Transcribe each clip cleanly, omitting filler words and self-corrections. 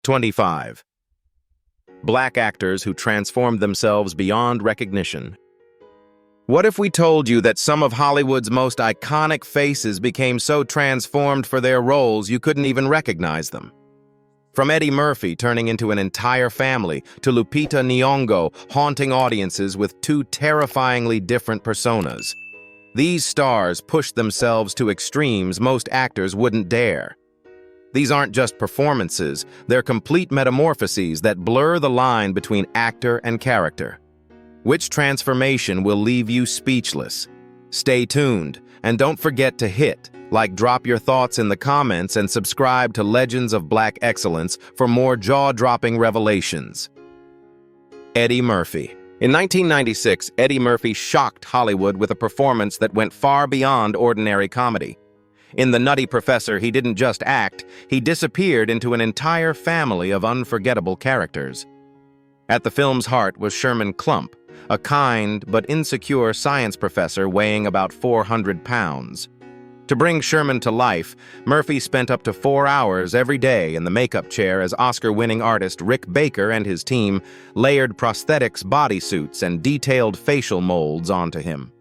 25. Black actors who transformed themselves beyond recognition. What if we told you that some of Hollywood's most iconic faces became so transformed for their roles you couldn't even recognize them? From Eddie Murphy turning into an entire family to Lupita Nyong'o haunting audiences with two terrifyingly different personas. These stars pushed themselves to extremes most actors wouldn't dare. These aren't just performances, they're complete metamorphoses that blur the line between actor and character. Which transformation will leave you speechless? Stay tuned, and don't forget to drop your thoughts in the comments and subscribe to Legends of Black Excellence for more jaw-dropping revelations. Eddie Murphy. In 1996, Eddie Murphy shocked Hollywood with a performance that went far beyond ordinary comedy. In The Nutty Professor, he didn't just act, he disappeared into an entire family of unforgettable characters. At the film's heart was Sherman Klump, a kind but insecure science professor weighing about 400 pounds. To bring Sherman to life, Murphy spent up to 4 hours every day in the makeup chair as Oscar-winning artist Rick Baker and his team layered prosthetics, bodysuits, and detailed facial molds onto him.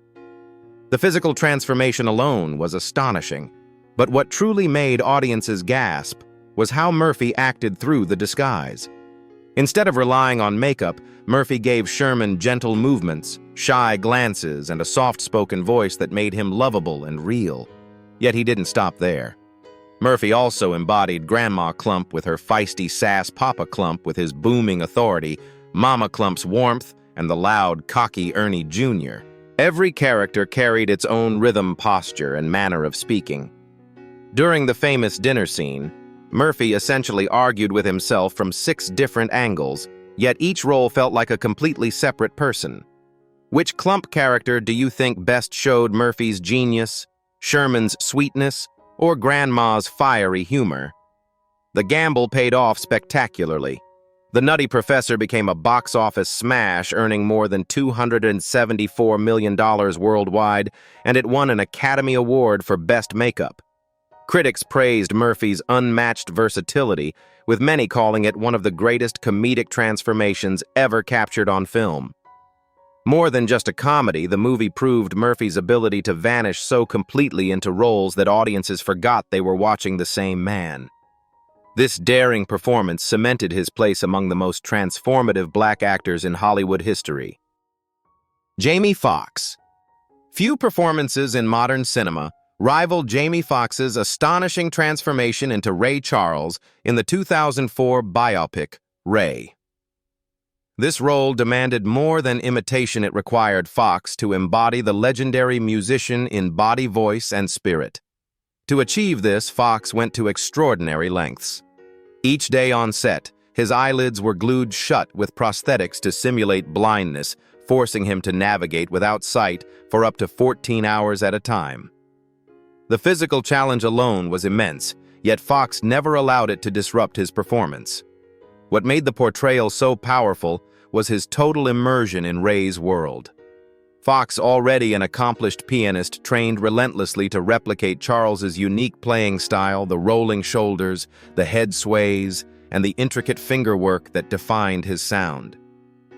The physical transformation alone was astonishing, but what truly made audiences gasp was how Murphy acted through the disguise. Instead of relying on makeup, Murphy gave Sherman gentle movements, shy glances, and a soft-spoken voice that made him lovable and real. Yet he didn't stop there. Murphy also embodied Grandma Klump with her feisty sass, Papa Klump with his booming authority, Mama Klump's warmth, and the loud, cocky Ernie Jr. Every character carried its own rhythm, posture, and manner of speaking. During the famous dinner scene, Murphy essentially argued with himself from 6 different angles, yet each role felt like a completely separate person. Which Klump character do you think best showed Murphy's genius, Sherman's sweetness, or Grandma's fiery humor? The gamble paid off spectacularly. The Nutty Professor became a box office smash, earning more than $274 million worldwide, and it won an Academy Award for Best Makeup. Critics praised Murphy's unmatched versatility, with many calling it one of the greatest comedic transformations ever captured on film. More than just a comedy, the movie proved Murphy's ability to vanish so completely into roles that audiences forgot they were watching the same man. This daring performance cemented his place among the most transformative black actors in Hollywood history. Jamie Foxx. Few performances in modern cinema rivaled Jamie Foxx's astonishing transformation into Ray Charles in the 2004 biopic, Ray. This role demanded more than imitation. It required Foxx to embody the legendary musician in body, voice, and spirit. To achieve this, Foxx went to extraordinary lengths. Each day on set, his eyelids were glued shut with prosthetics to simulate blindness, forcing him to navigate without sight for up to 14 hours at a time. The physical challenge alone was immense, yet Foxx never allowed it to disrupt his performance. What made the portrayal so powerful was his total immersion in Ray's world. Foxx, already an accomplished pianist, trained relentlessly to replicate Charles's unique playing style, the rolling shoulders, the head sways, and the intricate fingerwork that defined his sound.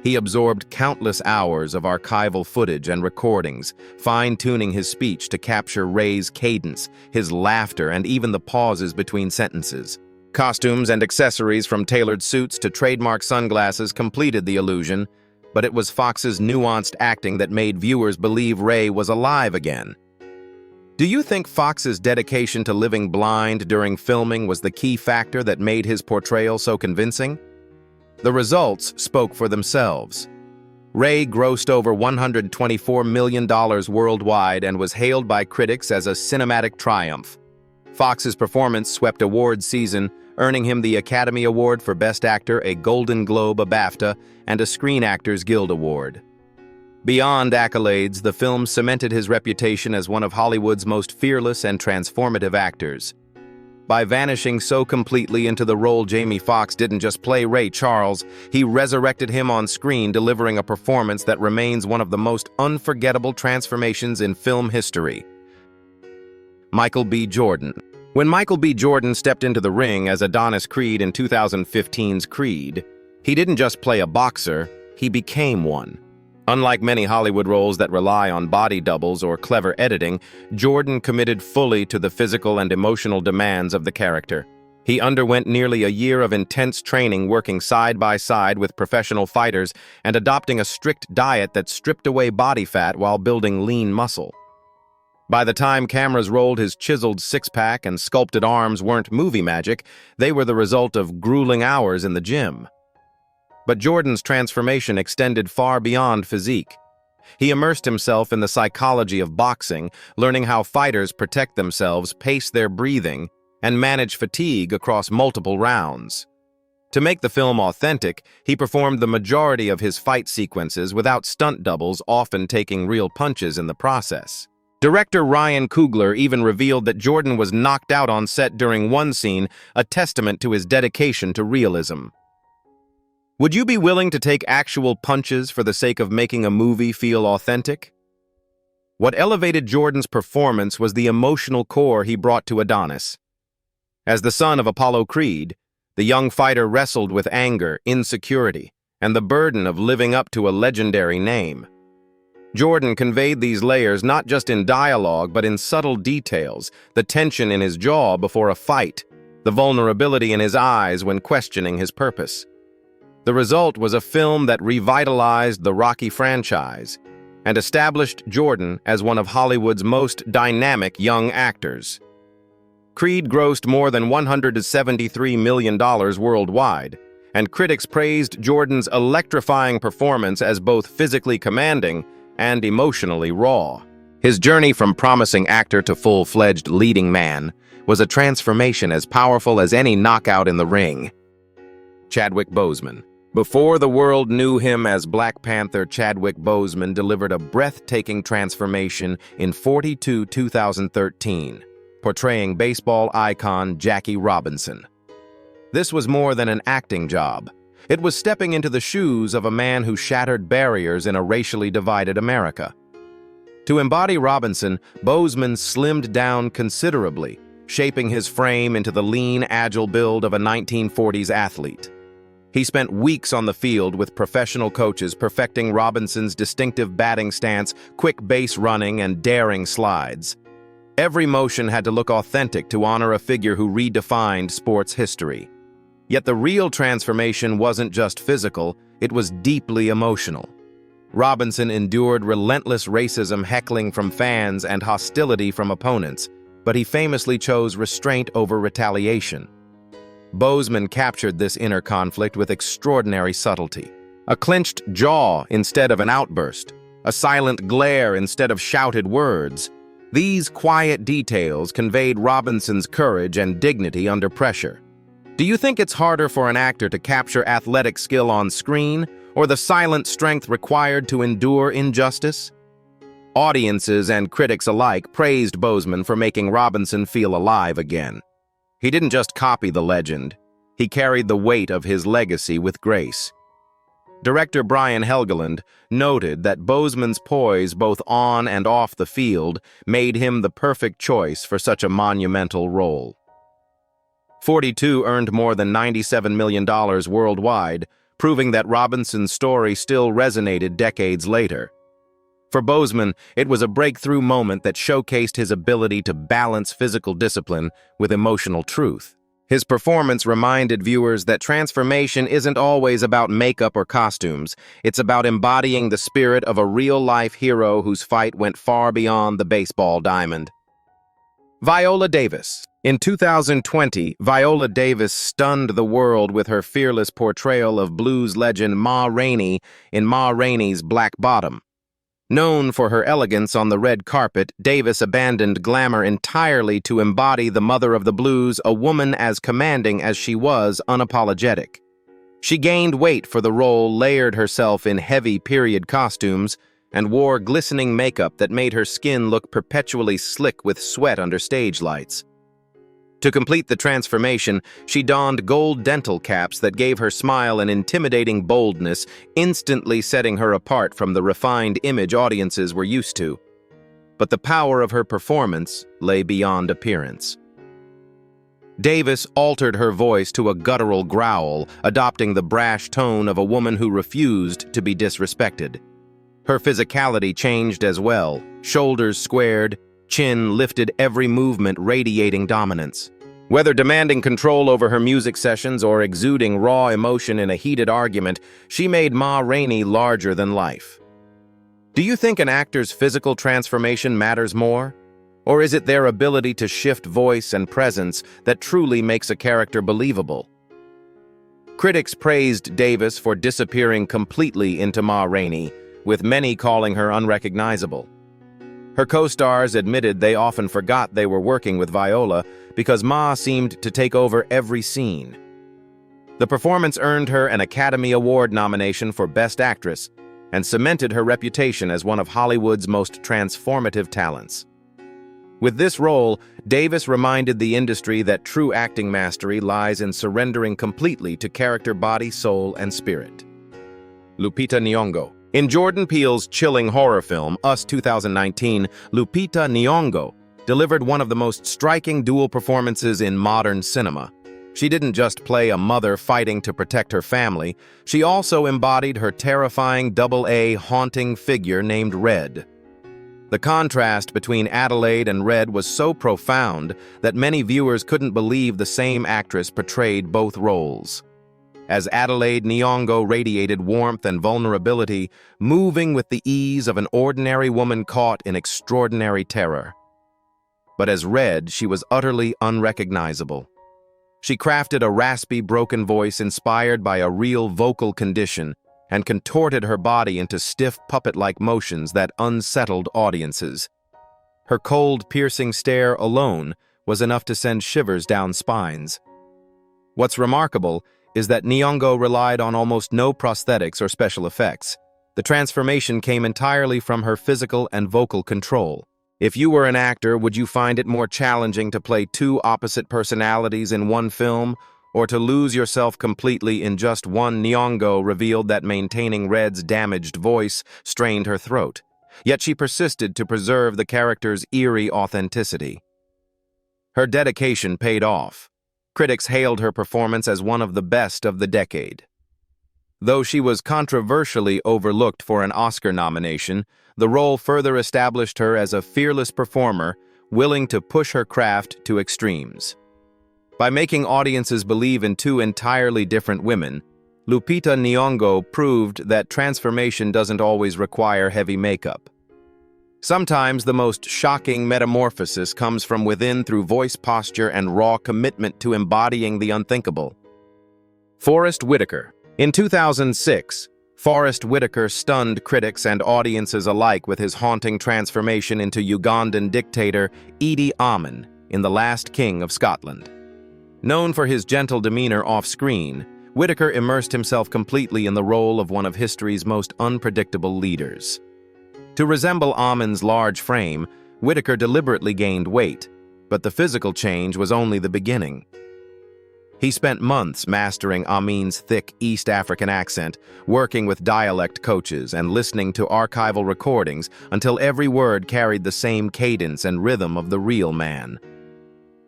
He absorbed countless hours of archival footage and recordings, fine-tuning his speech to capture Ray's cadence, his laughter, and even the pauses between sentences. Costumes and accessories, from tailored suits to trademark sunglasses, completed the illusion, but it was Foxx's nuanced acting that made viewers believe Ray was alive again. Do you think Foxx's dedication to living blind during filming was the key factor that made his portrayal so convincing? The results spoke for themselves. Ray grossed over $124 million worldwide and was hailed by critics as a cinematic triumph. Foxx's performance swept awards season, earning him the Academy Award for Best Actor, a Golden Globe, a BAFTA, and a Screen Actors Guild Award. Beyond accolades, the film cemented his reputation as one of Hollywood's most fearless and transformative actors. By vanishing so completely into the role, Jamie Foxx didn't just play Ray Charles, he resurrected him on screen, delivering a performance that remains one of the most unforgettable transformations in film history. Michael B. Jordan. When Michael B. Jordan stepped into the ring as Adonis Creed in 2015's Creed, he didn't just play a boxer, he became one. Unlike many Hollywood roles that rely on body doubles or clever editing, Jordan committed fully to the physical and emotional demands of the character. He underwent nearly a year of intense training working side by side with professional fighters and adopting a strict diet that stripped away body fat while building lean muscle. By the time cameras rolled, his chiseled six-pack and sculpted arms weren't movie magic, they were the result of grueling hours in the gym. But Jordan's transformation extended far beyond physique. He immersed himself in the psychology of boxing, learning how fighters protect themselves, pace their breathing, and manage fatigue across multiple rounds. To make the film authentic, he performed the majority of his fight sequences without stunt doubles, often taking real punches in the process. Director Ryan Coogler even revealed that Jordan was knocked out on set during one scene, a testament to his dedication to realism. Would you be willing to take actual punches for the sake of making a movie feel authentic? What elevated Jordan's performance was the emotional core he brought to Adonis. As the son of Apollo Creed, the young fighter wrestled with anger, insecurity, and the burden of living up to a legendary name. Jordan conveyed these layers not just in dialogue but in subtle details, the tension in his jaw before a fight, the vulnerability in his eyes when questioning his purpose. The result was a film that revitalized the Rocky franchise and established Jordan as one of Hollywood's most dynamic young actors. Creed grossed more than $173 million worldwide, and critics praised Jordan's electrifying performance as both physically commanding and emotionally raw. His journey from promising actor to full-fledged leading man was a transformation as powerful as any knockout in the ring. Chadwick Boseman. Before the world knew him as Black Panther, Chadwick Boseman delivered a breathtaking transformation in 2013, portraying baseball icon Jackie Robinson. This was more than an acting job. It was stepping into the shoes of a man who shattered barriers in a racially divided America. To embody Robinson, Boseman slimmed down considerably, shaping his frame into the lean, agile build of a 1940s athlete. He spent weeks on the field with professional coaches perfecting Robinson's distinctive batting stance, quick base running, and daring slides. Every motion had to look authentic to honor a figure who redefined sports history. Yet the real transformation wasn't just physical, it was deeply emotional. Robinson endured relentless racism, heckling from fans, and hostility from opponents, but he famously chose restraint over retaliation. Boseman captured this inner conflict with extraordinary subtlety. A clenched jaw instead of an outburst, a silent glare instead of shouted words. These quiet details conveyed Robinson's courage and dignity under pressure. Do you think it's harder for an actor to capture athletic skill on screen, or the silent strength required to endure injustice? Audiences and critics alike praised Boseman for making Robinson feel alive again. He didn't just copy the legend, he carried the weight of his legacy with grace. Director Brian Helgeland noted that Boseman's poise both on and off the field made him the perfect choice for such a monumental role. 42 earned more than $97 million worldwide, proving that Robinson's story still resonated decades later. For Boseman, it was a breakthrough moment that showcased his ability to balance physical discipline with emotional truth. His performance reminded viewers that transformation isn't always about makeup or costumes. It's about embodying the spirit of a real-life hero whose fight went far beyond the baseball diamond. Viola Davis. In 2020, Viola Davis stunned the world with her fearless portrayal of blues legend Ma Rainey in Ma Rainey's Black Bottom. Known for her elegance on the red carpet, Davis abandoned glamour entirely to embody the mother of the blues, a woman as commanding as she was unapologetic. She gained weight for the role, layered herself in heavy period costumes, and wore glistening makeup that made her skin look perpetually slick with sweat under stage lights. To complete the transformation, she donned gold dental caps that gave her smile an intimidating boldness, instantly setting her apart from the refined image audiences were used to. But the power of her performance lay beyond appearance. Davis altered her voice to a guttural growl, adopting the brash tone of a woman who refused to be disrespected. Her physicality changed as well, shoulders squared, chin lifted, every movement radiating dominance. Whether demanding control over her music sessions or exuding raw emotion in a heated argument, she made Ma Rainey larger than life. Do you think an actor's physical transformation matters more? Or is it their ability to shift voice and presence that truly makes a character believable? Critics praised Davis for disappearing completely into Ma Rainey, with many calling her unrecognizable. Her co-stars admitted they often forgot they were working with Viola because Ma seemed to take over every scene. The performance earned her an Academy Award nomination for Best Actress and cemented her reputation as one of Hollywood's most transformative talents. With this role, Davis reminded the industry that true acting mastery lies in surrendering completely to character, body, soul, and spirit. Lupita Nyong'o. In Jordan Peele's chilling horror film, Us 2019, Lupita Nyong'o delivered one of the most striking dual performances in modern cinema. She didn't just play a mother fighting to protect her family, she also embodied her terrifying double-A haunting figure named Red. The contrast between Adelaide and Red was so profound that many viewers couldn't believe the same actress portrayed both roles. As Adelaide, Nyong'o radiated warmth and vulnerability, moving with the ease of an ordinary woman caught in extraordinary terror. But as Red, she was utterly unrecognizable. She crafted a raspy, broken voice inspired by a real vocal condition and contorted her body into stiff, puppet-like motions that unsettled audiences. Her cold, piercing stare alone was enough to send shivers down spines. What's remarkable is that Nyong'o relied on almost no prosthetics or special effects. The transformation came entirely from her physical and vocal control. If you were an actor, would you find it more challenging to play two opposite personalities in one film, or to lose yourself completely in just one? Nyong'o revealed that maintaining Red's damaged voice strained her throat, yet she persisted to preserve the character's eerie authenticity. Her dedication paid off. Critics hailed her performance as one of the best of the decade. Though she was controversially overlooked for an Oscar nomination, the role further established her as a fearless performer, willing to push her craft to extremes. By making audiences believe in two entirely different women, Lupita Nyong'o proved that transformation doesn't always require heavy makeup. Sometimes the most shocking metamorphosis comes from within through voice posture and raw commitment to embodying the unthinkable. Forest Whitaker. In 2006, Forest Whitaker stunned critics and audiences alike with his haunting transformation into Ugandan dictator Idi Amin in The Last King of Scotland. Known for his gentle demeanor off-screen, Whitaker immersed himself completely in the role of one of history's most unpredictable leaders. To resemble Amin's large frame, Whitaker deliberately gained weight, but the physical change was only the beginning. He spent months mastering Amin's thick East African accent, working with dialect coaches and listening to archival recordings until every word carried the same cadence and rhythm of the real man.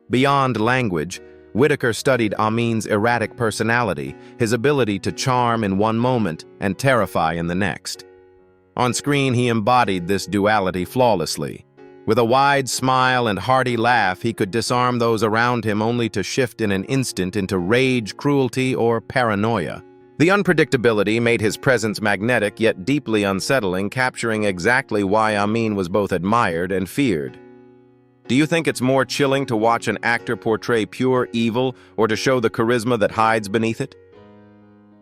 Beyond language, Whitaker studied Amin's erratic personality, his ability to charm in one moment and terrify in the next. On screen, he embodied this duality flawlessly. With a wide smile and hearty laugh, he could disarm those around him only to shift in an instant into rage, cruelty, or paranoia. The unpredictability made his presence magnetic yet deeply unsettling, capturing exactly why Amin was both admired and feared. Do you think it's more chilling to watch an actor portray pure evil or to show the charisma that hides beneath it?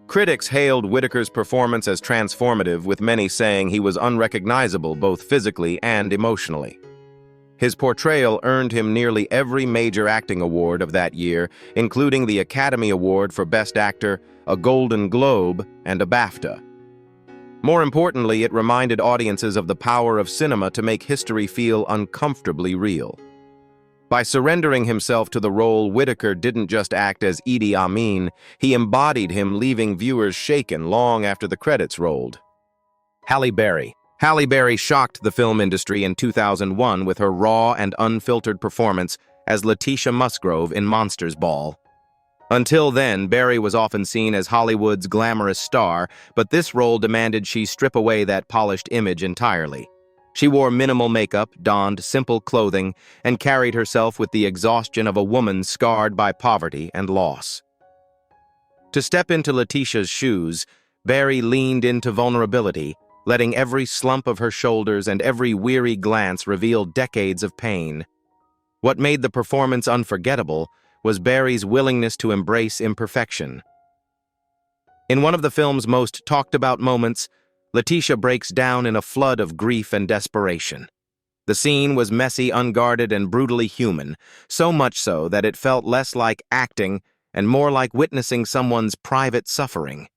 Critics hailed Whitaker's performance as transformative, with many saying he was unrecognizable both physically and emotionally. His portrayal earned him nearly every major acting award of that year, including the Academy Award for Best Actor, a Golden Globe, and a BAFTA. More importantly, it reminded audiences of the power of cinema to make history feel uncomfortably real. By surrendering himself to the role, Whitaker didn't just act as Idi Amin, he embodied him, leaving viewers shaken long after the credits rolled. Halle Berry. Halle Berry shocked the film industry in 2001 with her raw and unfiltered performance as Letitia Musgrove in Monsters Ball. Until then, Barry was often seen as Hollywood's glamorous star, but this role demanded she strip away that polished image entirely. She wore minimal makeup, donned simple clothing, and carried herself with the exhaustion of a woman scarred by poverty and loss. To step into Letitia's shoes, Barry leaned into vulnerability, letting every slump of her shoulders and every weary glance reveal decades of pain. What made the performance unforgettable was Barry's willingness to embrace imperfection. In one of the film's most talked-about moments, Letitia breaks down in a flood of grief and desperation. The scene was messy, unguarded, and brutally human, so much so that it felt less like acting and more like witnessing someone's private suffering.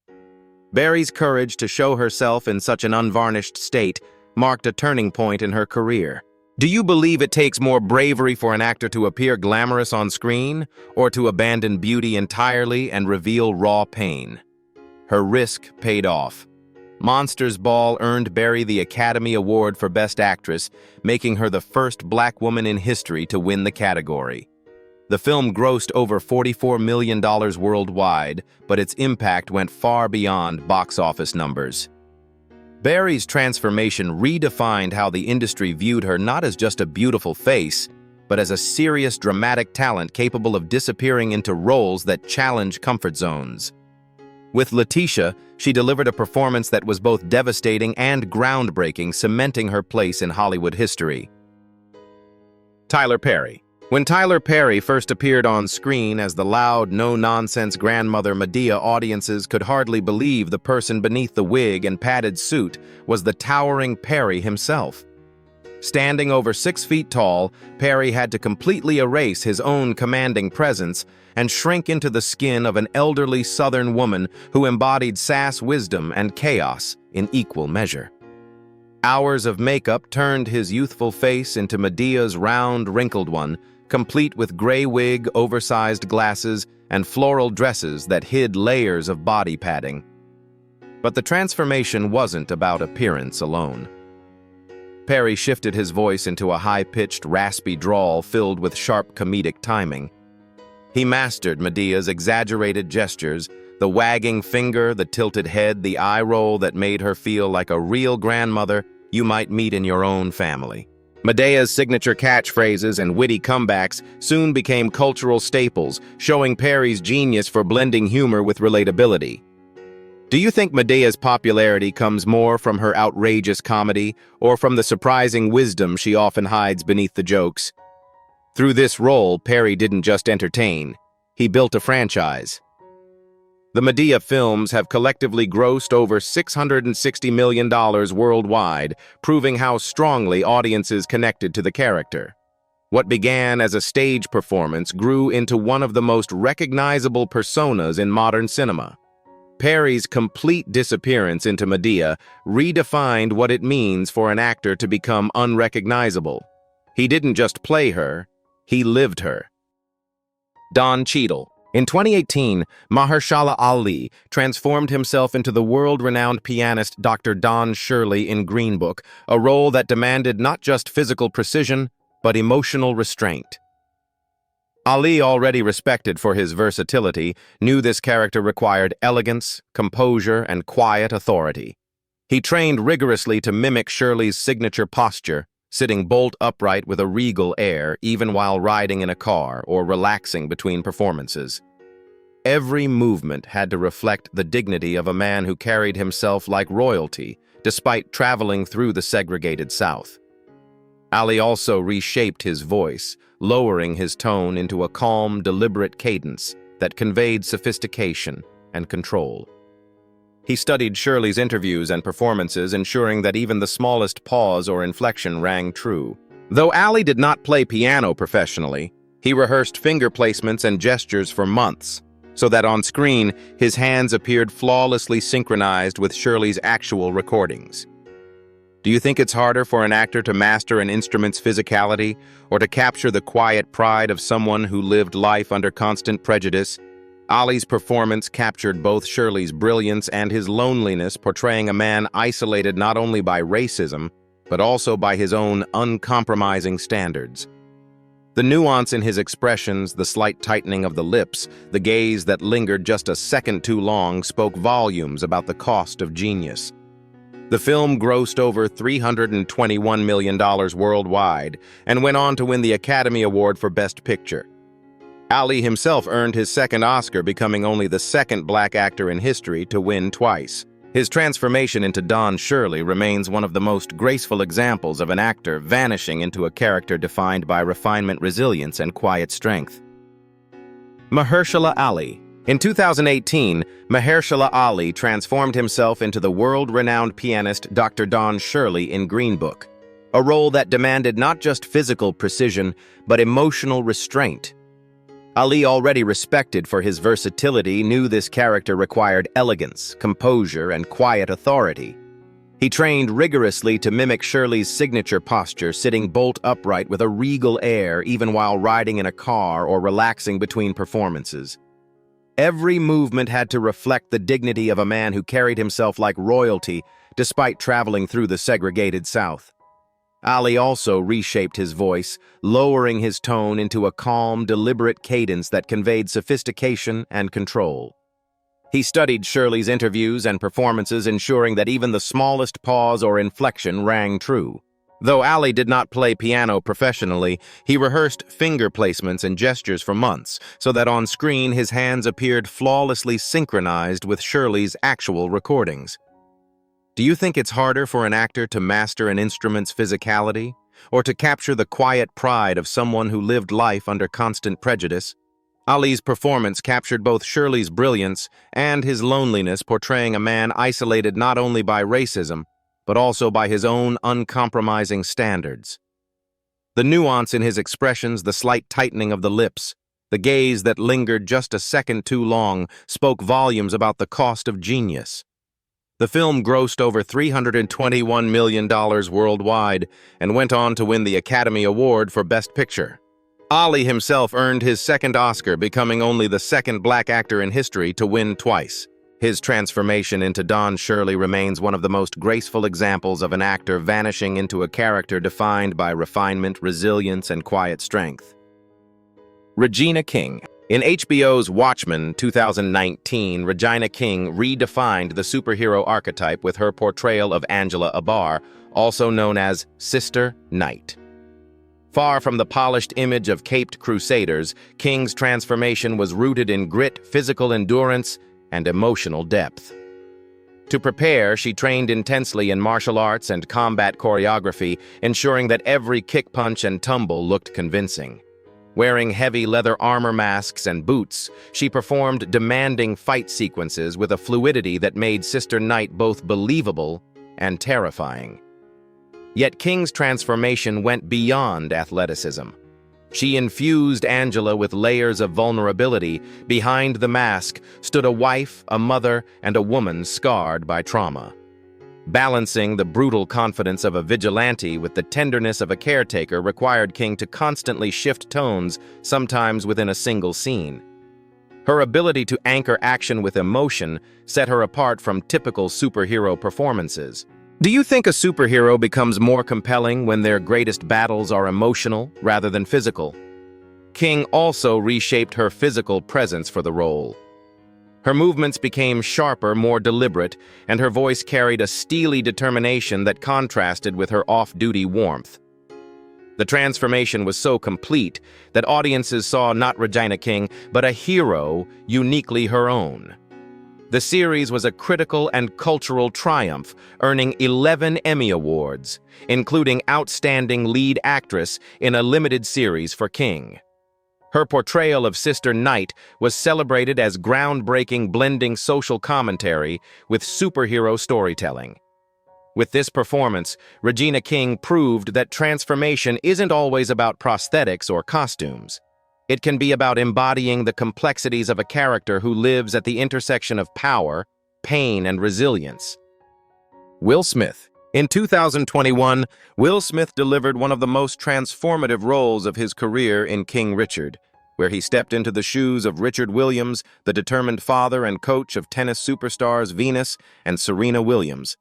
Barry's courage to show herself in such an unvarnished state marked a turning point in her career. Do you believe it takes more bravery for an actor to appear glamorous on screen, or to abandon beauty entirely and reveal raw pain? Her risk paid off. Monsters Ball earned Barry the Academy Award for Best Actress, making her the first Black woman in history to win the category. The film grossed over $44 million worldwide, but its impact went far beyond box office numbers. Barry's transformation redefined how the industry viewed her not as just a beautiful face, but as a serious dramatic talent capable of disappearing into roles that challenge comfort zones. With Letitia, she delivered a performance that was both devastating and groundbreaking, cementing her place in Hollywood history. Tyler Perry. When Tyler Perry first appeared on screen as the loud, no-nonsense grandmother Medea, audiences could hardly believe the person beneath the wig and padded suit was the towering Perry himself. Standing over 6 feet tall, Perry had to completely erase his own commanding presence and shrink into the skin of an elderly Southern woman who embodied sass, wisdom, and chaos in equal measure. Hours of makeup turned his youthful face into Medea's round, wrinkled one, complete with gray wig, oversized glasses, and floral dresses that hid layers of body padding. But the transformation wasn't about appearance alone. Perry shifted his voice into a high-pitched, raspy drawl filled with sharp comedic timing. He mastered Medea's exaggerated gestures, the wagging finger, the tilted head, the eye roll that made her feel like a real grandmother you might meet in your own family. Medea's signature catchphrases and witty comebacks soon became cultural staples, showing Perry's genius for blending humor with relatability. Do you think Medea's popularity comes more from her outrageous comedy or from the surprising wisdom she often hides beneath the jokes? Through this role, Perry didn't just entertain, he built a franchise. The Medea films have collectively grossed over $660 million worldwide, proving how strongly audiences connected to the character. What began as a stage performance grew into one of the most recognizable personas in modern cinema. Perry's complete disappearance into Medea redefined what it means for an actor to become unrecognizable. He didn't just play her, he lived her. Don Cheadle. In 2018, Mahershala Ali transformed himself into the world-renowned pianist Dr. Don Shirley in Green Book, a role that demanded not just physical precision, but emotional restraint. Ali, already respected for his versatility, knew this character required elegance, composure, and quiet authority. He trained rigorously to mimic Shirley's signature posture, sitting bolt upright with a regal air even while riding in a car or relaxing between performances. Every movement had to reflect the dignity of a man who carried himself like royalty, despite traveling through the segregated South. Ali also reshaped his voice, lowering his tone into a calm, deliberate cadence that conveyed sophistication and control. He studied Shirley's interviews and performances, ensuring that even the smallest pause or inflection rang true. Though Ali did not play piano professionally, he rehearsed finger placements and gestures for months, so that on screen, his hands appeared flawlessly synchronized with Shirley's actual recordings. Do you think it's harder for an actor to master an instrument's physicality, or to capture the quiet pride of someone who lived life under constant prejudice? Ali's performance captured both Shirley's brilliance and his loneliness, portraying a man isolated not only by racism, but also by his own uncompromising standards. The nuance in his expressions, the slight tightening of the lips, the gaze that lingered just a second too long spoke volumes about the cost of genius. The film grossed over $321 million worldwide and went on to win the Academy Award for Best Picture. Ali himself earned his second Oscar, becoming only the second black actor in history to win twice. His transformation into Don Shirley remains one of the most graceful examples of an actor vanishing into a character defined by refinement, resilience, and quiet strength. Mahershala Ali. In 2018, Mahershala Ali transformed himself into the world-renowned pianist Dr. Don Shirley in Green Book, a role that demanded not just physical precision, but emotional restraint. Ali, already respected for his versatility, knew this character required elegance, composure, and quiet authority. He trained rigorously to mimic Shirley's signature posture, sitting bolt upright with a regal air even while riding in a car or relaxing between performances. Every movement had to reflect the dignity of a man who carried himself like royalty despite traveling through the segregated South. Ali also reshaped his voice, lowering his tone into a calm, deliberate cadence that conveyed sophistication and control. He studied Shirley's interviews and performances, ensuring that even the smallest pause or inflection rang true. Though Ali did not play piano professionally, he rehearsed finger placements and gestures for months, so that on screen his hands appeared flawlessly synchronized with Shirley's actual recordings. Do you think it's harder for an actor to master an instrument's physicality, or to capture the quiet pride of someone who lived life under constant prejudice? Ali's performance captured both Shirley's brilliance and his loneliness, portraying a man isolated not only by racism, but also by his own uncompromising standards. The nuance in his expressions, the slight tightening of the lips, the gaze that lingered just a second too long, spoke volumes about the cost of genius. The film grossed over $321 million worldwide and went on to win the Academy Award for Best Picture. Ali himself earned his second Oscar, becoming only the second black actor in history to win twice. His transformation into Don Shirley remains one of the most graceful examples of an actor vanishing into a character defined by refinement, resilience, and quiet strength. Regina King. In HBO's Watchmen 2019, Regina King redefined the superhero archetype with her portrayal of Angela Abar, also known as Sister Knight. Far from the polished image of caped crusaders, King's transformation was rooted in grit, physical endurance, and emotional depth. To prepare, she trained intensely in martial arts and combat choreography, ensuring that every kick, punch, and tumble looked convincing. Wearing heavy leather armor masks and boots, she performed demanding fight sequences with a fluidity that made Sister Knight both believable and terrifying. Yet King's transformation went beyond athleticism. She infused Angela with layers of vulnerability. Behind the mask stood a wife, a mother, and a woman scarred by trauma. Balancing the brutal confidence of a vigilante with the tenderness of a caretaker required King to constantly shift tones, sometimes within a single scene. Her ability to anchor action with emotion set her apart from typical superhero performances. Do you think a superhero becomes more compelling when their greatest battles are emotional rather than physical? King also reshaped her physical presence for the role. Her movements became sharper, more deliberate, and her voice carried a steely determination that contrasted with her off-duty warmth. The transformation was so complete that audiences saw not Regina King, but a hero uniquely her own. The series was a critical and cultural triumph, earning 11 Emmy Awards, including Outstanding Lead Actress in a limited series for King. Her portrayal of Sister Knight was celebrated as groundbreaking, blending social commentary with superhero storytelling. With this performance, Regina King proved that transformation isn't always about prosthetics or costumes. It can be about embodying the complexities of a character who lives at the intersection of power, pain, and resilience. Will Smith. In 2021, Will Smith delivered one of the most transformative roles of his career in King Richard, where he stepped into the shoes of Richard Williams, the determined father and coach of tennis superstars Venus and Serena Williams.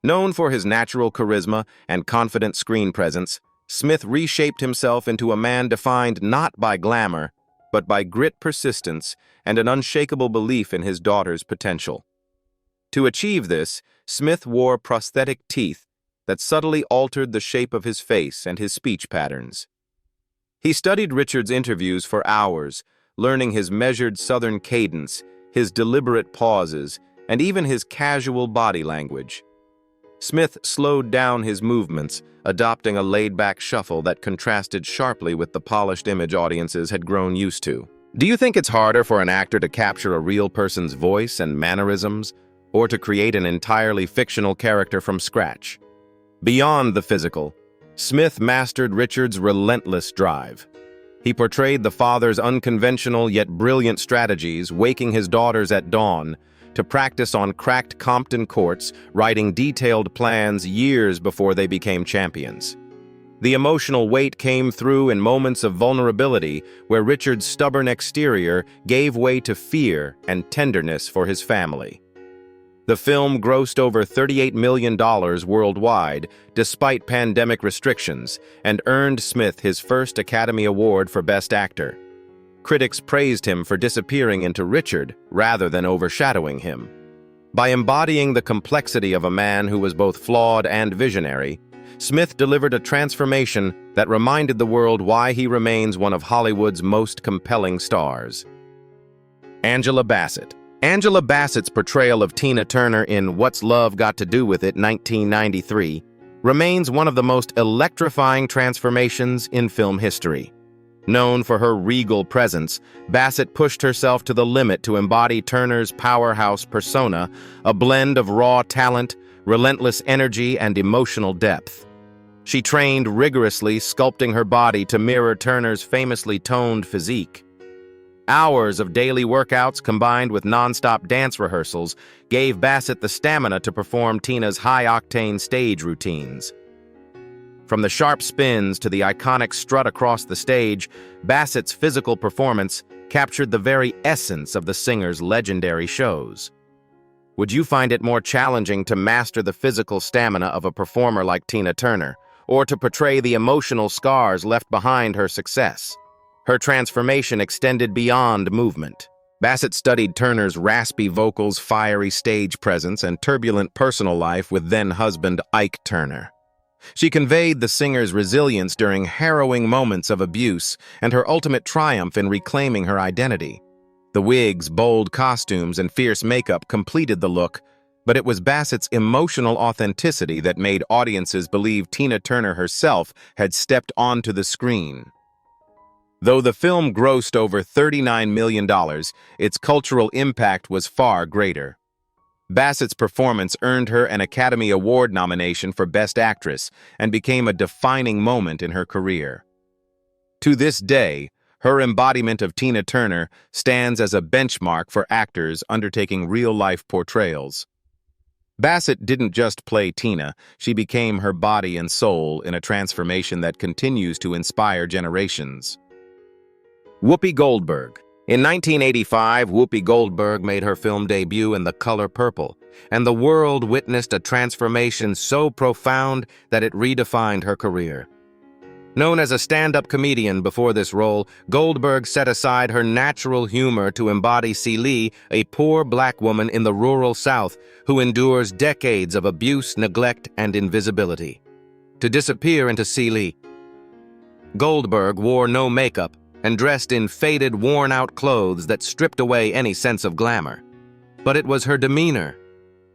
Known for his natural charisma and confident screen presence, Smith reshaped himself into a man defined not by glamour, but by grit, persistence, and an unshakable belief in his daughter's potential. To achieve this, Smith wore prosthetic teeth that subtly altered the shape of his face and his speech patterns. He studied Richard's interviews for hours, learning his measured Southern cadence, his deliberate pauses, and even his casual body language. Smith slowed down his movements, adopting a laid-back shuffle that contrasted sharply with the polished image audiences had grown used to. Do you think it's harder for an actor to capture a real person's voice and mannerisms, or to create an entirely fictional character from scratch? Beyond the physical, Smith mastered Richard's relentless drive. He portrayed the father's unconventional yet brilliant strategies, waking his daughters at dawn to practice on cracked Compton courts, writing detailed plans years before they became champions. The emotional weight came through in moments of vulnerability where Richard's stubborn exterior gave way to fear and tenderness for his family. The film grossed over $38 million worldwide, despite pandemic restrictions, and earned Smith his first Academy Award for Best Actor. Critics praised him for disappearing into Richard rather than overshadowing him. By embodying the complexity of a man who was both flawed and visionary, Smith delivered a transformation that reminded the world why he remains one of Hollywood's most compelling stars. Angela Bassett. Angela Bassett's portrayal of Tina Turner in What's Love Got to Do with It, 1993, remains one of the most electrifying transformations in film history. Known for her regal presence, Bassett pushed herself to the limit to embody Turner's powerhouse persona, a blend of raw talent, relentless energy, and emotional depth. She trained rigorously, sculpting her body to mirror Turner's famously toned physique. Hours of daily workouts combined with non-stop dance rehearsals gave Bassett the stamina to perform Tina's high-octane stage routines. From the sharp spins to the iconic strut across the stage, Bassett's physical performance captured the very essence of the singer's legendary shows. Would you find it more challenging to master the physical stamina of a performer like Tina Turner, or to portray the emotional scars left behind her success? Her transformation extended beyond movement. Bassett studied Turner's raspy vocals, fiery stage presence, and turbulent personal life with then-husband Ike Turner. She conveyed the singer's resilience during harrowing moments of abuse and her ultimate triumph in reclaiming her identity. The wigs, bold costumes, and fierce makeup completed the look, but it was Bassett's emotional authenticity that made audiences believe Tina Turner herself had stepped onto the screen. Though the film grossed over $39 million, its cultural impact was far greater. Bassett's performance earned her an Academy Award nomination for Best Actress and became a defining moment in her career. To this day, her embodiment of Tina Turner stands as a benchmark for actors undertaking real-life portrayals. Bassett didn't just play Tina, she became her body and soul in a transformation that continues to inspire generations. Whoopi Goldberg. In 1985, Whoopi Goldberg made her film debut in The Color Purple, and the world witnessed a transformation so profound that it redefined her career. Known as a stand-up comedian before this role, Goldberg set aside her natural humor to embody Celie, a poor black woman in the rural South who endures decades of abuse, neglect, and invisibility. To disappear into Celie, Goldberg wore no makeup and dressed in faded, worn-out clothes that stripped away any sense of glamour. But it was her demeanor,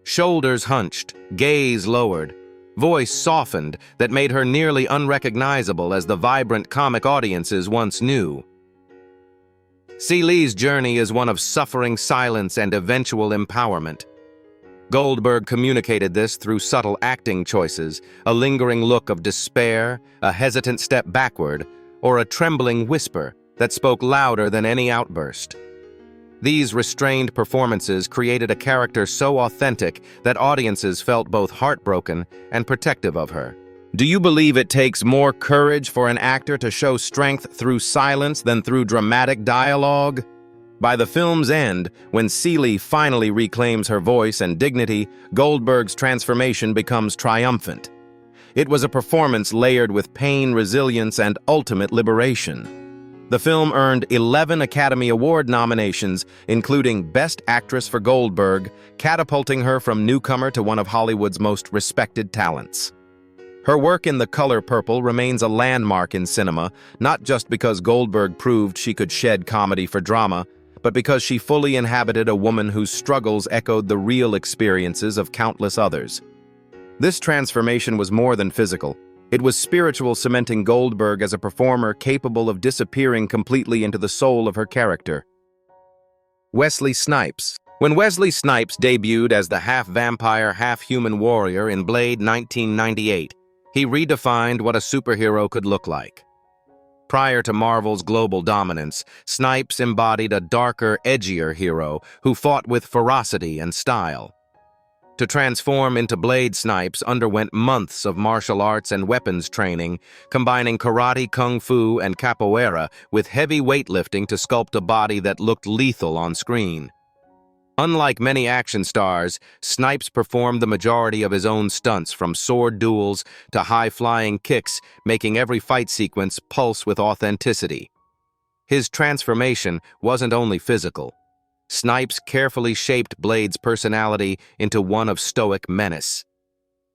shoulders hunched, gaze lowered, voice softened, that made her nearly unrecognizable as the vibrant comic audiences once knew. Celie's journey is one of suffering, silence, and eventual empowerment. Goldberg communicated this through subtle acting choices, a lingering look of despair, a hesitant step backward, or a trembling whisper that spoke louder than any outburst. These restrained performances created a character so authentic that audiences felt both heartbroken and protective of her. Do you believe it takes more courage for an actor to show strength through silence than through dramatic dialogue? By the film's end, when Celie finally reclaims her voice and dignity, Goldberg's transformation becomes triumphant. It was a performance layered with pain, resilience, and ultimate liberation. The film earned 11 Academy Award nominations, including Best Actress for Goldberg, catapulting her from newcomer to one of Hollywood's most respected talents. Her work in The Color Purple remains a landmark in cinema, not just because Goldberg proved she could shed comedy for drama, but because she fully inhabited a woman whose struggles echoed the real experiences of countless others. This transformation was more than physical. It was spiritual, cementing Goldberg as a performer capable of disappearing completely into the soul of her character. Wesley Snipes. When Wesley Snipes debuted as the half-vampire, half-human warrior in Blade 1998, he redefined what a superhero could look like. Prior to Marvel's global dominance, Snipes embodied a darker, edgier hero who fought with ferocity and style. To transform into Blade, Snipes underwent months of martial arts and weapons training, combining karate, kung fu, and capoeira with heavy weightlifting to sculpt a body that looked lethal on screen. Unlike many action stars, Snipes performed the majority of his own stunts, from sword duels to high-flying kicks, making every fight sequence pulse with authenticity. His transformation wasn't only physical. Snipes carefully shaped Blade's personality into one of stoic menace.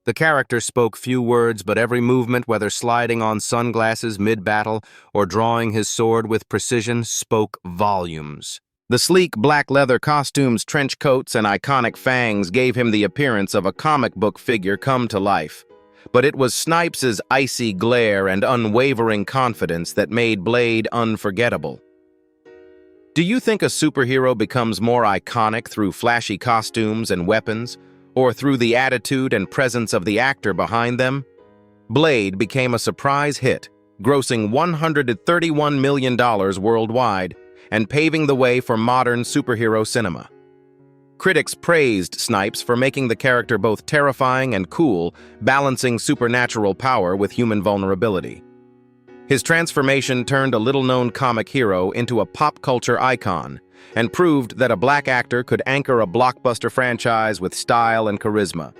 The character spoke few words, but every movement, whether sliding on sunglasses mid-battle or drawing his sword with precision, spoke volumes. The sleek black leather costumes, trench coats, and iconic fangs gave him the appearance of a comic book figure come to life. But it was Snipes' icy glare and unwavering confidence that made Blade unforgettable. Do you think a superhero becomes more iconic through flashy costumes and weapons, or through the attitude and presence of the actor behind them? Blade became a surprise hit, grossing $131 million worldwide, and paving the way for modern superhero cinema. Critics praised Snipes for making the character both terrifying and cool, balancing supernatural power with human vulnerability. His transformation turned a little-known comic hero into a pop culture icon and proved that a black actor could anchor a blockbuster franchise with style and charisma.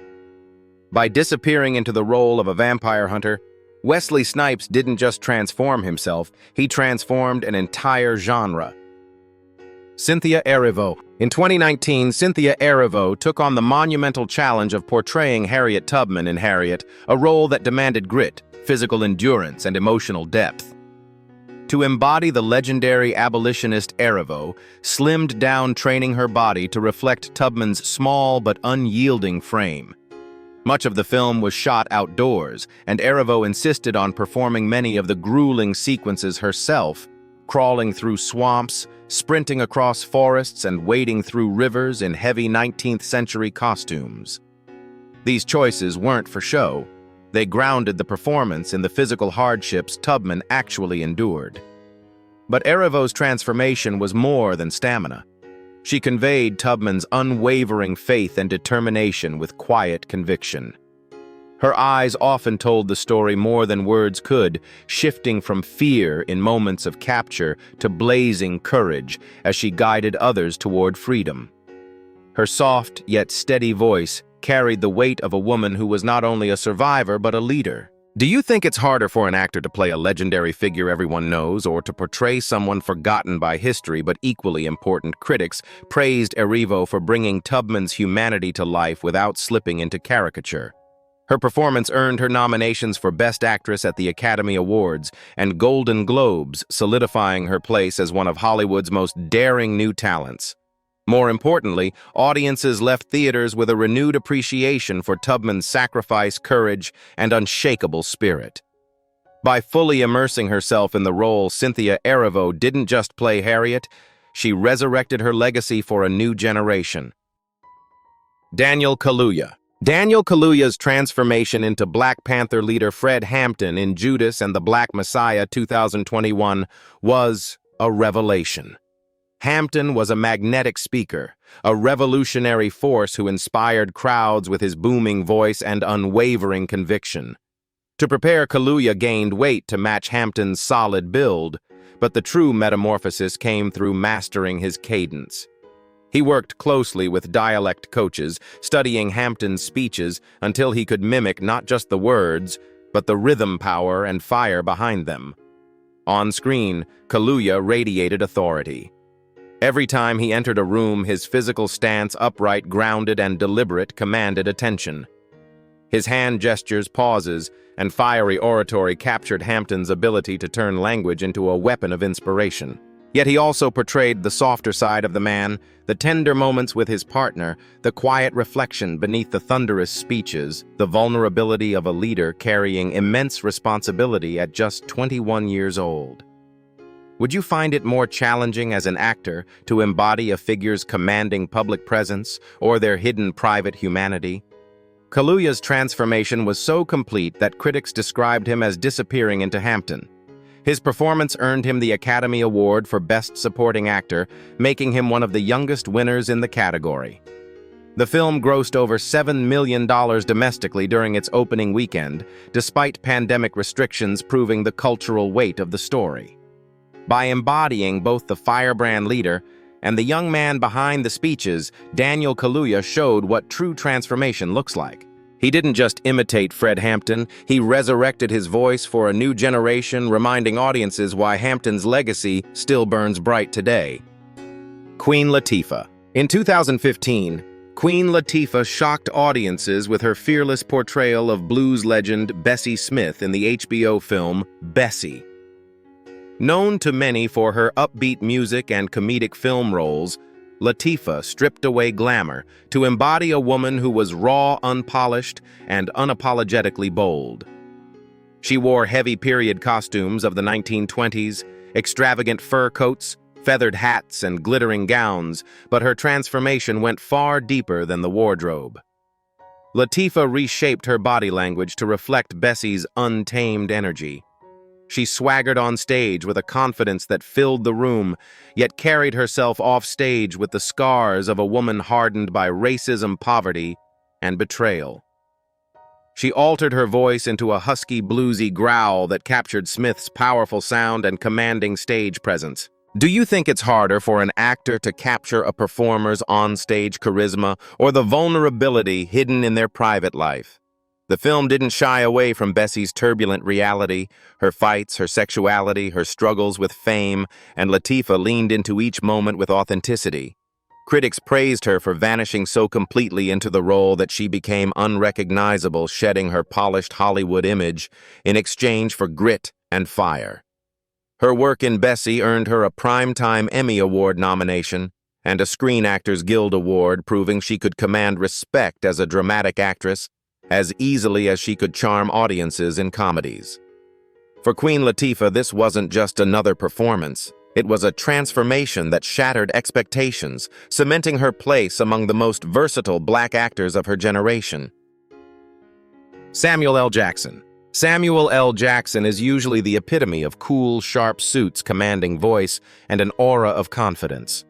By disappearing into the role of a vampire hunter, Wesley Snipes didn't just transform himself, he transformed an entire genre. Cynthia Erivo. In 2019, Cynthia Erivo took on the monumental challenge of portraying Harriet Tubman in Harriet, a role that demanded grit, physical endurance, and emotional depth. To embody the legendary abolitionist Erivo, slimmed down, training her body to reflect Tubman's small but unyielding frame. Much of the film was shot outdoors, and Erivo insisted on performing many of the grueling sequences herself, crawling through swamps, sprinting across forests, and wading through rivers in heavy 19th century costumes. These choices weren't for show. They grounded the performance in the physical hardships Tubman actually endured. But Erivo's transformation was more than stamina. She conveyed Tubman's unwavering faith and determination with quiet conviction. Her eyes often told the story more than words could, shifting from fear in moments of capture to blazing courage as she guided others toward freedom. Her soft yet steady voice carried the weight of a woman who was not only a survivor but a leader. Do you think it's harder for an actor to play a legendary figure everyone knows, or to portray someone forgotten by history but equally important? Critics praised Erivo for bringing Tubman's humanity to life without slipping into caricature. Her performance earned her nominations for Best Actress at the Academy Awards and Golden Globes, solidifying her place as one of Hollywood's most daring new talents. More importantly, audiences left theaters with a renewed appreciation for Tubman's sacrifice, courage, and unshakable spirit. By fully immersing herself in the role, Cynthia Erivo didn't just play Harriet, she resurrected her legacy for a new generation. Daniel Kaluuya. Daniel Kaluuya's transformation into Black Panther leader Fred Hampton in Judas and the Black Messiah 2021 was a revelation. Hampton was a magnetic speaker, a revolutionary force who inspired crowds with his booming voice and unwavering conviction. To prepare, Kaluuya gained weight to match Hampton's solid build, but the true metamorphosis came through mastering his cadence. He worked closely with dialect coaches, studying Hampton's speeches until he could mimic not just the words, but the rhythm power and fire behind them. On screen, Kaluuya radiated authority. Every time he entered a room, his physical stance, upright, grounded, and deliberate, commanded attention. His hand gestures, pauses, and fiery oratory captured Hampton's ability to turn language into a weapon of inspiration. Yet he also portrayed the softer side of the man, the tender moments with his partner, the quiet reflection beneath the thunderous speeches, the vulnerability of a leader carrying immense responsibility at just 21 years old. Would you find it more challenging as an actor to embody a figure's commanding public presence or their hidden private humanity? Kaluuya's transformation was so complete that critics described him as disappearing into Hampton. His performance earned him the Academy Award for Best Supporting Actor, making him one of the youngest winners in the category. The film grossed over $7 million domestically during its opening weekend, despite pandemic restrictions proving the cultural weight of the story. By embodying both the firebrand leader and the young man behind the speeches, Daniel Kaluuya showed what true transformation looks like. He didn't just imitate Fred Hampton, he resurrected his voice for a new generation, reminding audiences why Hampton's legacy still burns bright today. Queen Latifah. In 2015, Queen Latifah shocked audiences with her fearless portrayal of blues legend Bessie Smith in the HBO film Bessie. Known to many for her upbeat music and comedic film roles, Latifah stripped away glamour to embody a woman who was raw, unpolished, and unapologetically bold. She wore heavy period costumes of the 1920s, extravagant fur coats, feathered hats, and glittering gowns, but her transformation went far deeper than the wardrobe. Latifah reshaped her body language to reflect Bessie's untamed energy. She swaggered on stage with a confidence that filled the room, yet carried herself off stage with the scars of a woman hardened by racism, poverty, and betrayal. She altered her voice into a husky, bluesy growl that captured Smith's powerful sound and commanding stage presence. Do you think it's harder for an actor to capture a performer's on-stage charisma or the vulnerability hidden in their private life? The film didn't shy away from Bessie's turbulent reality, her fights, her sexuality, her struggles with fame, and Latifah leaned into each moment with authenticity. Critics praised her for vanishing so completely into the role that she became unrecognizable, shedding her polished Hollywood image in exchange for grit and fire. Her work in Bessie earned her a Primetime Emmy Award nomination and a Screen Actors Guild Award, proving she could command respect as a dramatic actress as easily as she could charm audiences in comedies. For Queen Latifah, this wasn't just another performance. It was a transformation that shattered expectations, cementing her place among the most versatile black actors of her generation. Samuel L. Jackson. Samuel L. Jackson is usually the epitome of cool, sharp suits, commanding voice, and an aura of confidence.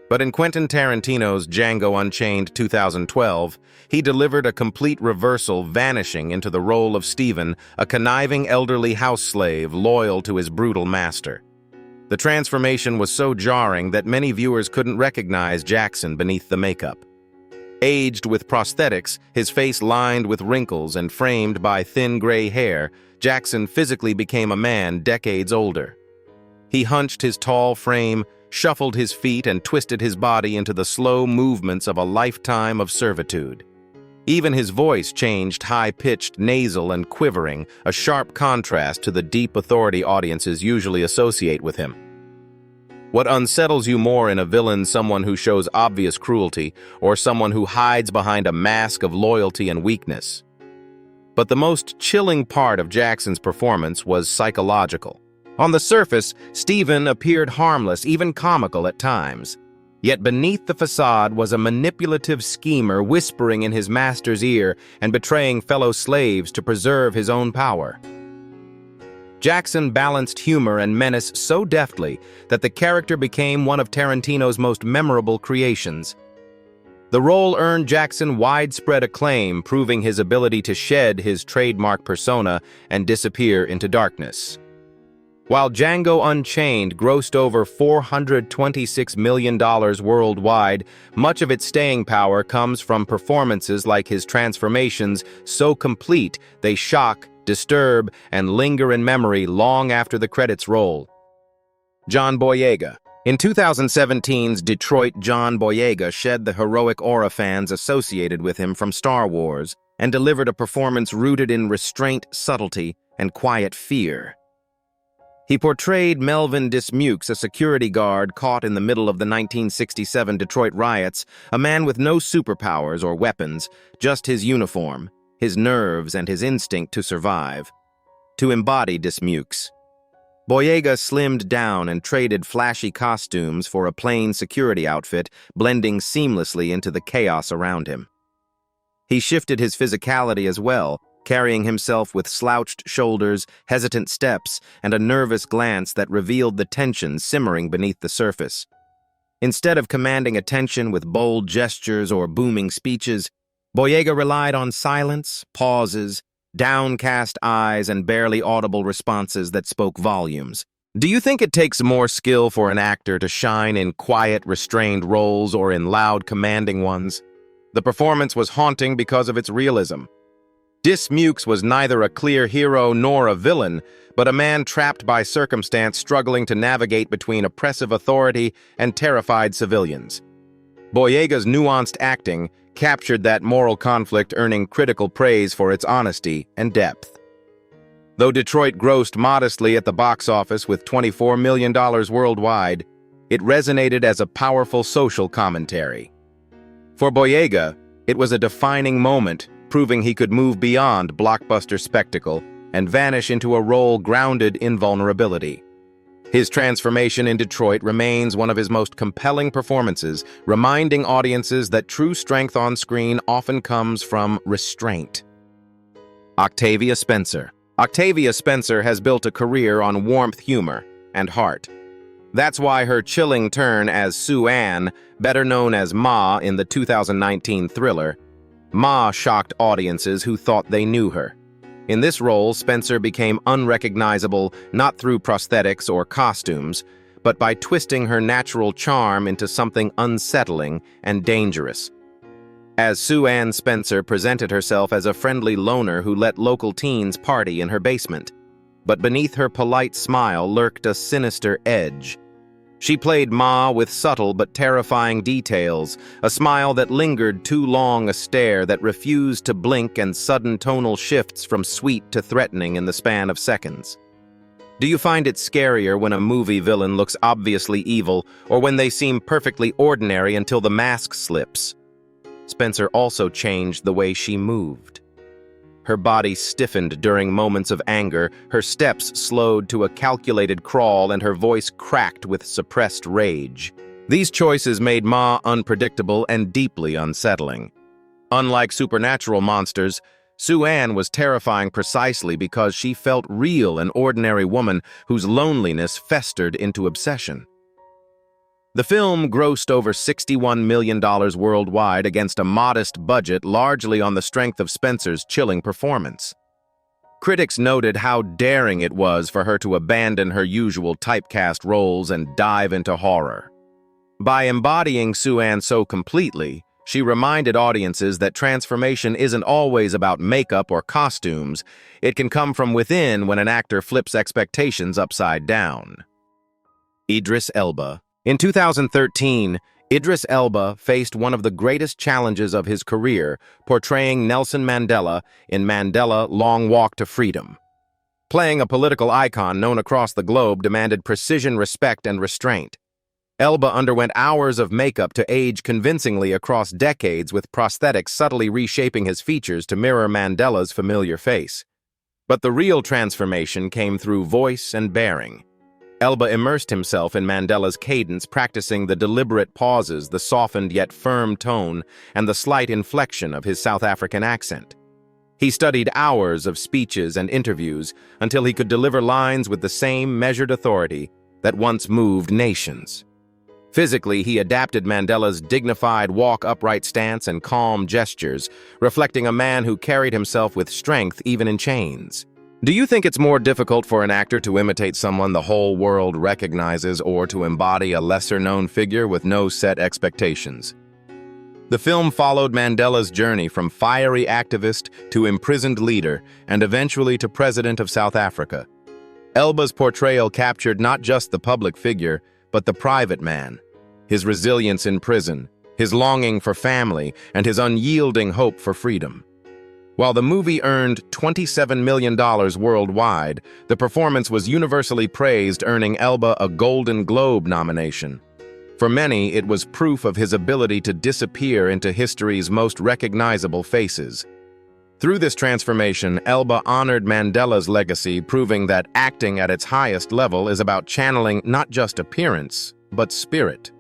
But in Quentin Tarantino's Django Unchained 2012, he delivered a complete reversal, vanishing into the role of Stephen, a conniving elderly house slave loyal to his brutal master. The transformation was so jarring that many viewers couldn't recognize Jackson beneath the makeup. Aged with prosthetics, his face lined with wrinkles and framed by thin gray hair, Jackson physically became a man decades older. He hunched his tall frame, shuffled his feet, and twisted his body into the slow movements of a lifetime of servitude. Even his voice changed, high-pitched, nasal, and quivering, a sharp contrast to the deep authority audiences usually associate with him. What unsettles you more in a villain, someone who shows obvious cruelty, or someone who hides behind a mask of loyalty and weakness? But the most chilling part of Jackson's performance was psychological. On the surface, Stephen appeared harmless, even comical at times. Yet beneath the facade was a manipulative schemer whispering in his master's ear and betraying fellow slaves to preserve his own power. Jackson balanced humor and menace so deftly that the character became one of Tarantino's most memorable creations. The role earned Jackson widespread acclaim, proving his ability to shed his trademark persona and disappear into darkness. While Django Unchained grossed over $426 million worldwide, much of its staying power comes from performances like his transformations so complete they shock, disturb, and linger in memory long after the credits roll. John Boyega. In 2017's Detroit, John Boyega shed the heroic aura fans associated with him from Star Wars and delivered a performance rooted in restraint, subtlety, and quiet fear. He portrayed Melvin Dismukes, a security guard caught in the middle of the 1967 Detroit riots, a man with no superpowers or weapons, just his uniform, his nerves, and his instinct to survive. To embody Dismukes, Boyega slimmed down and traded flashy costumes for a plain security outfit, blending seamlessly into the chaos around him. He shifted his physicality as well, carrying himself with slouched shoulders, hesitant steps, and a nervous glance that revealed the tension simmering beneath the surface. Instead of commanding attention with bold gestures or booming speeches, Boyega relied on silence, pauses, downcast eyes, and barely audible responses that spoke volumes. Do you think it takes more skill for an actor to shine in quiet, restrained roles or in loud, commanding ones? The performance was haunting because of its realism. Dismukes was neither a clear hero nor a villain, but a man trapped by circumstance struggling to navigate between oppressive authority and terrified civilians. Boyega's nuanced acting captured that moral conflict, earning critical praise for its honesty and depth. Though Detroit grossed modestly at the box office with $24 million worldwide, it resonated as a powerful social commentary. For Boyega, it was a defining moment, proving he could move beyond blockbuster spectacle and vanish into a role grounded in vulnerability. His transformation in Detroit remains one of his most compelling performances, reminding audiences that true strength on screen often comes from restraint. Octavia Spencer. Octavia Spencer has built a career on warmth, humor, and heart. That's why her chilling turn as Sue Ann, better known as Ma in the 2019 thriller, Ma shocked audiences who thought they knew her. In this role, Spencer became unrecognizable not through prosthetics or costumes, but by twisting her natural charm into something unsettling and dangerous. As Sue Ann Spencer presented herself as a friendly loner who let local teens party in her basement, but beneath her polite smile lurked a sinister edge. She played Ma with subtle but terrifying details, a smile that lingered too long, a stare that refused to blink, and sudden tonal shifts from sweet to threatening in the span of seconds. Do you find it scarier when a movie villain looks obviously evil, or when they seem perfectly ordinary until the mask slips? Spencer also changed the way she moved. Her body stiffened during moments of anger, her steps slowed to a calculated crawl, and her voice cracked with suppressed rage. These choices made Ma unpredictable and deeply unsettling. Unlike supernatural monsters, Sue Ann was terrifying precisely because she felt real, an ordinary woman whose loneliness festered into obsession. The film grossed over $61 million worldwide against a modest budget, largely on the strength of Spencer's chilling performance. Critics noted how daring it was for her to abandon her usual typecast roles and dive into horror. By embodying Sue Ann so completely, she reminded audiences that transformation isn't always about makeup or costumes. It can come from within when an actor flips expectations upside down. Idris Elba. In 2013, Idris Elba faced one of the greatest challenges of his career, portraying Nelson Mandela in Mandela: Long Walk to Freedom. Playing a political icon known across the globe demanded precision, respect, and restraint. Elba underwent hours of makeup to age convincingly across decades, with prosthetics subtly reshaping his features to mirror Mandela's familiar face. But the real transformation came through voice and bearing. Elba immersed himself in Mandela's cadence, practicing the deliberate pauses, the softened yet firm tone, and the slight inflection of his South African accent. He studied hours of speeches and interviews until he could deliver lines with the same measured authority that once moved nations. Physically, he adapted Mandela's dignified walk-upright stance and calm gestures, reflecting a man who carried himself with strength even in chains. Do you think it's more difficult for an actor to imitate someone the whole world recognizes or to embody a lesser-known figure with no set expectations? The film followed Mandela's journey from fiery activist to imprisoned leader and eventually to president of South Africa. Elba's portrayal captured not just the public figure, but the private man, his resilience in prison, his longing for family, and his unyielding hope for freedom. While the movie earned $27 million worldwide, the performance was universally praised, earning Elba a Golden Globe nomination. For many, it was proof of his ability to disappear into history's most recognizable faces. Through this transformation, Elba honored Mandela's legacy, proving that acting at its highest level is about channeling not just appearance, but spirit.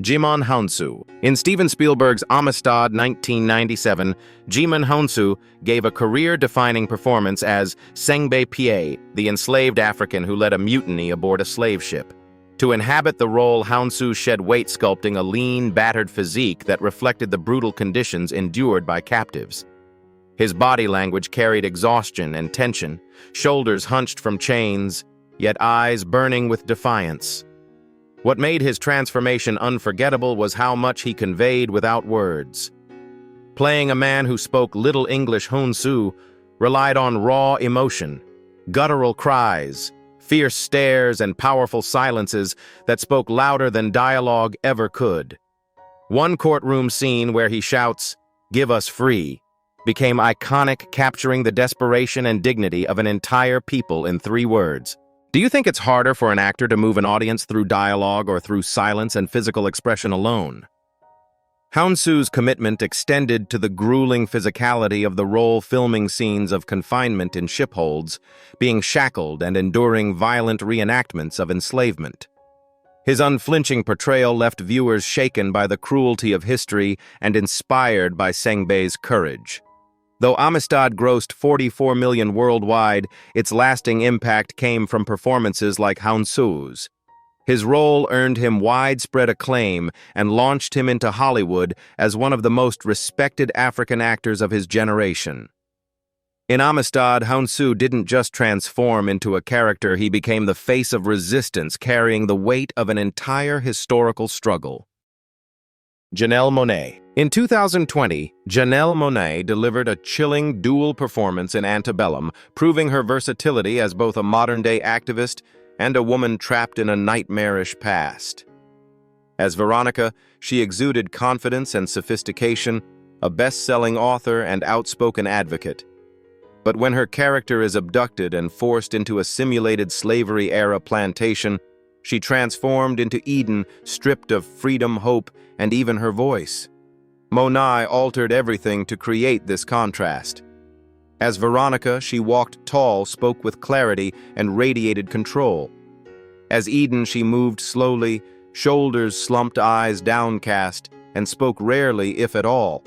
Djimon Hounsou. In Steven Spielberg's Amistad 1997, Djimon Hounsou gave a career-defining performance as Sengbe Pie, the enslaved African who led a mutiny aboard a slave ship. To inhabit the role, Hounsou shed weight, sculpting a lean, battered physique that reflected the brutal conditions endured by captives. His body language carried exhaustion and tension, shoulders hunched from chains, yet eyes burning with defiance. What made his transformation unforgettable was how much he conveyed without words. Playing a man who spoke little English, Hounsou relied on raw emotion, guttural cries, fierce stares, and powerful silences that spoke louder than dialogue ever could. One courtroom scene where he shouts, "Give us free," became iconic, capturing the desperation and dignity of an entire people in 3 words. Do you think it's harder for an actor to move an audience through dialogue or through silence and physical expression alone? Hounsou's commitment extended to the grueling physicality of the role, filming scenes of confinement in shipholds, being shackled and enduring violent reenactments of enslavement. His unflinching portrayal left viewers shaken by the cruelty of history and inspired by Sengbe's courage. Though Amistad grossed $44 million worldwide, its lasting impact came from performances like Hounsou's. His role earned him widespread acclaim and launched him into Hollywood as one of the most respected African actors of his generation. In Amistad, Hounsou didn't just transform into a character, he became the face of resistance, carrying the weight of an entire historical struggle. Janelle Monáe. In 2020, Janelle Monáe delivered a chilling dual performance in Antebellum, proving her versatility as both a modern-day activist and a woman trapped in a nightmarish past. As Veronica, she exuded confidence and sophistication, a best-selling author and outspoken advocate. But when her character is abducted and forced into a simulated slavery-era plantation, she transformed into Eden, stripped of freedom, hope, and even her voice. Monáe altered everything to create this contrast. As Veronica, she walked tall, spoke with clarity, and radiated control. As Eden, she moved slowly, shoulders slumped, eyes downcast, and spoke rarely, if at all.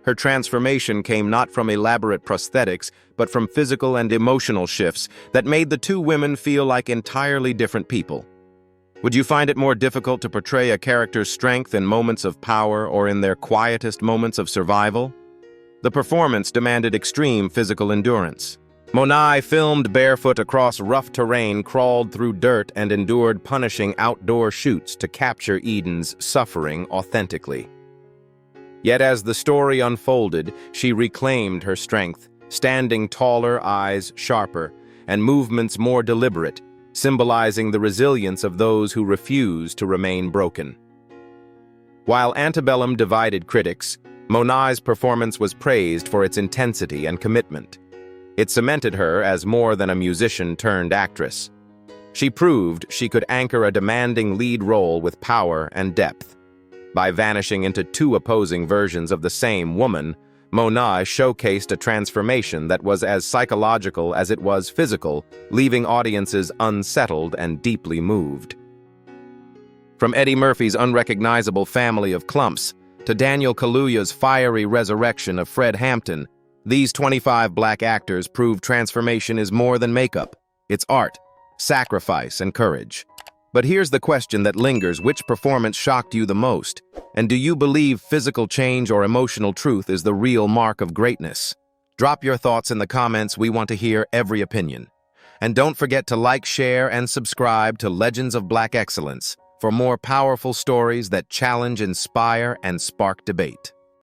Her transformation came not from elaborate prosthetics, but from physical and emotional shifts that made the 2 women feel like entirely different people. Would you find it more difficult to portray a character's strength in moments of power or in their quietest moments of survival? The performance demanded extreme physical endurance. Monáe filmed barefoot across rough terrain, crawled through dirt, and endured punishing outdoor shoots to capture Eden's suffering authentically. Yet as the story unfolded, she reclaimed her strength, standing taller, eyes sharper, and movements more deliberate, symbolizing the resilience of those who refuse to remain broken. While Antebellum divided critics, Monáe's performance was praised for its intensity and commitment. It cemented her as more than a musician-turned-actress. She proved she could anchor a demanding lead role with power and depth. By vanishing into 2 opposing versions of the same woman, Monáe showcased a transformation that was as psychological as it was physical, leaving audiences unsettled and deeply moved. From Eddie Murphy's unrecognizable family of clumps to Daniel Kaluuya's fiery resurrection of Fred Hampton, these 25 black actors prove transformation is more than makeup. It's art, sacrifice, and courage. But here's the question that lingers: which performance shocked you the most? And do you believe physical change or emotional truth is the real mark of greatness? Drop your thoughts in the comments. We want to hear every opinion. And don't forget to like, share, and subscribe to Legends of Black Excellence for more powerful stories that challenge, inspire, and spark debate.